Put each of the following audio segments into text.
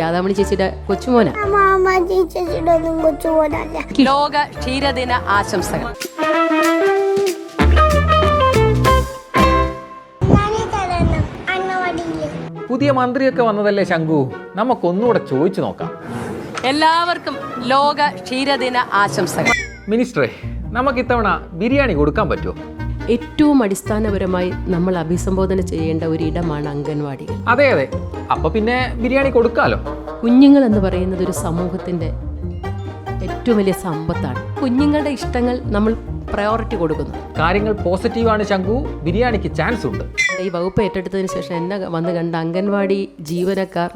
രാധാമണി ചേച്ചിയുടെ കൊച്ചുമോനാ. ലോക ക്ഷീരദിന ആശംസകൾ. പുതിയ മന്ത്രിയൊക്കെ വന്നതല്ലേ ശംഖു, നമുക്കൊന്നുകൂടെ ചോദിച്ചു നോക്കാം. എല്ലാവർക്കും ലോക ക്ഷീരദിന ആശംസകൾ. മിനിസ്റ്ററെ, നമുക്ക് ഇത്തവണ ബിരിയാണി കൊടുക്കാൻ പറ്റുമോ? ഏറ്റവും അടിസ്ഥാനപരമായി നമ്മൾ അഭിസംബോധന ചെയ്യേണ്ട ഒരു ഇടമാണ് അംഗൻവാടികൾ. അതെ അതെ, അപ്പൊ പിന്നെ ബിരിയാണി കൊടുക്കാലോ. കുഞ്ഞുങ്ങൾ എന്ന് പറയുന്നത് ഒരു സമൂഹത്തിന്റെ ഏറ്റവും വലിയ സമ്പത്താണ്. കുഞ്ഞുങ്ങളുടെ ഇഷ്ടങ്ങൾ നമ്മൾ പ്രയോറിറ്റി കൊടുക്കുന്നു. കാര്യങ്ങൾ പോസിറ്റീവാണ് ശംഖു, ബിരിയാണിക്ക് ചാൻസ് ഉണ്ട്. ഈ വകുപ്പ് ഏറ്റെടുത്തതിന് ശേഷം എന്നെ വന്ന് കണ്ട അംഗൻവാടി ജീവനക്കാർ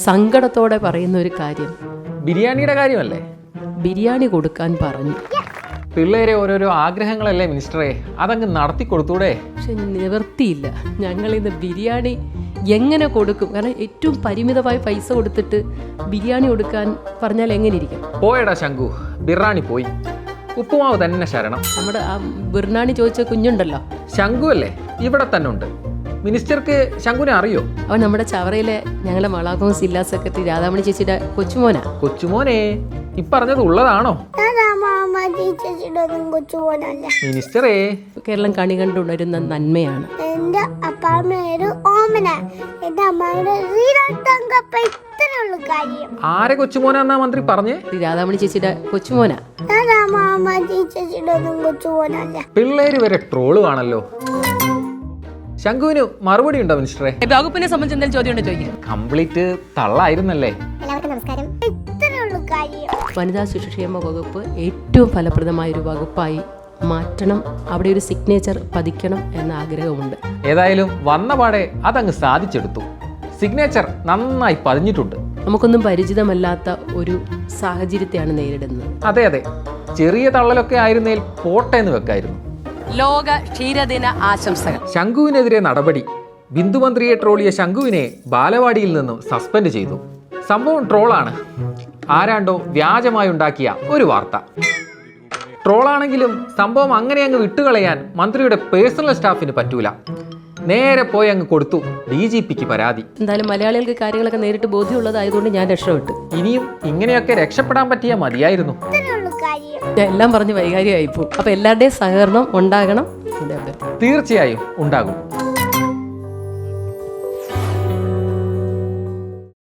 സങ്കടത്തോടെ പറയുന്ന ഒരു കാര്യം, ബിരിയാണിയുടെ കാര്യമല്ലേ? ബിരിയാണി കൊടുക്കാൻ പറഞ്ഞു. പിള്ളേരെ ഓരോരോ ആഗ്രഹങ്ങളല്ലേ മിനിസ്റ്ററെ, അതങ്ങ് നടത്തി കൊടുത്തൂടെ? പക്ഷെ നിവൃത്തിയില്ല. ഞങ്ങളിന്ന് ബിരിയാണി എങ്ങനെ കൊടുക്കും? കാരണം ഏറ്റവും പരിമിതമായ പൈസ കൊടുത്തിട്ട് ബിരിയാണി കൊടുക്കാൻ പറഞ്ഞാൽ എങ്ങനെ ഇരിക്കും? പോയടാ ശംഖു, ബിറാണി പോയി. ഉപ്പുമാവ് തന്നെ ശരണം. നമ്മുടെ ആ ബിർണാണി ചോദിച്ച കുഞ്ഞുണ്ടല്ലോ, ശംഖു അല്ലേ, ഇവിടെ തന്നെ ഉണ്ട്. മിനിസ്റ്റർക്ക് ശംഖുനെ അറിയോ? അവൻ നമ്മുടെ ചവറയിലെ ഞങ്ങളുടെ മളാകോം ജില്ലാ സെക്രട്ടറി രാധാമണി ചേച്ചിയുടെ കൊച്ചുമോനാ. കൊച്ചുമോനെ, ഇപ്പറഞ്ഞത് ഉള്ളതാണോ? മിനിസ്റ്ററേ, കേരളം കണി കണ്ടുണരുന്ന നന്മയാണ്. എന്റെ അപ്പാമ്മ ഓമന, എന്റെ അമ്മയുടെ കാര്യം. ആരെ കൊച്ചുമോനാന്നാ മന്ത്രി പറഞ്ഞേ? രാധാമണി ചേച്ചിയുടെ കൊച്ചുമോനാ. പിള്ളേര് വരെ ട്രോള് ആണല്ലോ. ശംഖുവിന് മറുപടി ഉണ്ടോ മിനിസ്റ്ററെ? വകുപ്പിനെ സംബന്ധിച്ച് എന്തെങ്കിലും ചോദ്യം ഉണ്ടോ ചോദിക്കും. കംപ്ലീറ്റ് തള്ളായിരുന്നല്ലേ. എല്ലാവർക്കും നമസ്കാരം. വനിതാ ശിശുക്ഷേമ വകുപ്പ് ഏറ്റവും ഫലപ്രദമായ ഒരു വകുപ്പായി മാറ്റണം, അവിടെ ഒരു സിഗ്നേച്ചർ പതിക്കണം എന്ന ആഗ്രഹമുണ്ട്. ഏതായാലും വന്ന പാടെ അതങ്ങ് സാധിച്ചെടുത്തു. സിഗ്നേച്ചർ നന്നായി പതിഞ്ഞിട്ടുണ്ട്. നമുക്കൊന്നും പരിചിതമല്ലാത്ത ഒരു സാഹചര്യത്തെയാണ് നേരിടുന്നത്. അതെ അതെ, ചെറിയ തള്ളലൊക്കെ ആയിരുന്നേൽ പോട്ടെന്ന് വെക്കായിരുന്നു. ലോക ക്ഷീരദിന ആശംസകൾ. ശംഖുവിനെതിരെ നടപടി. ബിന്ദുമന്ത്രിയെ ട്രോളിയ ശംഖുവിനെ ബാലവാടിയിൽ നിന്നും സസ്പെൻഡ് ചെയ്തു. സംഭവം ട്രോളാണ്. ആരാണ്ടോ വ്യാജമായി ഉണ്ടാക്കിയ ഒരു വാർത്ത. ട്രോളാണെങ്കിലും സംഭവം അങ്ങനെ അങ്ങ് വിട്ടുകളയാൻ മന്ത്രിയുടെ പേഴ്സണൽ സ്റ്റാഫിന് പറ്റൂല. നേരെ പോയി അങ്ങ് കൊടുത്തു DGPക്ക് പരാതി. എന്തായാലും മലയാളികൾക്ക് കാര്യങ്ങളൊക്കെ നേരിട്ട് ബോധ്യമുള്ളതായതുകൊണ്ട് ഞാൻ രക്ഷപ്പെട്ടു. ഇനിയും ഇങ്ങനെയൊക്കെ രക്ഷപ്പെടാൻ പറ്റിയാൽ മതിയായിരുന്നു. എല്ലാം പറഞ്ഞ് വൈകാരിയായിപ്പോ. അപ്പൊ എല്ലാവരുടെയും സഹകരണം ഉണ്ടാകണം. തീർച്ചയായും ഉണ്ടാകും.